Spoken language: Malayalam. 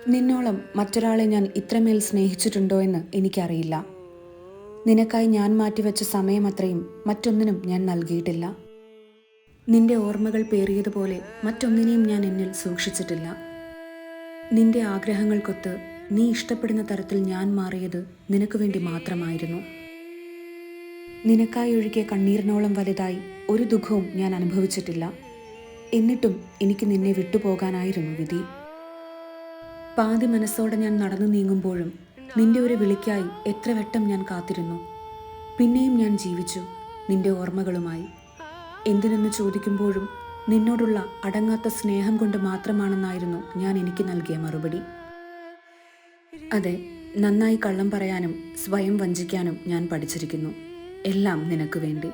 നിന്നോളം മറ്റൊരാളെ ഞാൻ ഇത്രമേൽ സ്നേഹിച്ചിട്ടുണ്ടോ എന്ന് എനിക്കറിയില്ല. നിനക്കായി ഞാൻ മാറ്റിവെച്ച സമയമത്രയും മറ്റൊന്നിനും ഞാൻ നൽകിയിട്ടില്ല. നിന്റെ ഓർമ്മകൾ പേറിയതുപോലെ മറ്റൊന്നിനെയും ഞാൻ എന്നിൽ സൂക്ഷിച്ചിട്ടില്ല. നിന്റെ ആഗ്രഹങ്ങൾക്കൊത്ത് നീ ഇഷ്ടപ്പെടുന്ന തരത്തിൽ ഞാൻ മാറിയത് നിനക്ക് വേണ്ടി മാത്രമായിരുന്നു. നിനക്കായി ഒഴുകിയ കണ്ണീരിനോളം വലുതായി ഒരു ദുഃഖവും ഞാൻ അനുഭവിച്ചിട്ടില്ല. എന്നിട്ടും എനിക്ക് നിന്നെ വിട്ടുപോകാനായിരുന്നു വിധി. പാതി മനസ്സോടെ ഞാൻ നടന്നു നീങ്ങുമ്പോഴും നിന്റെ ഒരു വിളിക്കായി എത്ര വട്ടം ഞാൻ കാത്തിരുന്നു. പിന്നെയും ഞാൻ ജീവിച്ചു നിന്റെ ഓർമ്മകളുമായി. എന്തിനെന്ന് ചോദിക്കുമ്പോഴും നിന്നോടുള്ള അടങ്ങാത്ത സ്നേഹം കൊണ്ട് മാത്രമാണെന്നായിരുന്നു ഞാൻ എനിക്ക് നൽകിയ മറുപടി. അതെ, നന്നായി കള്ളം പറയാനും സ്വയം വഞ്ചിക്കാനും ഞാൻ പഠിച്ചിരിക്കുന്നു. എല്ലാം നിനക്ക് വേണ്ടി.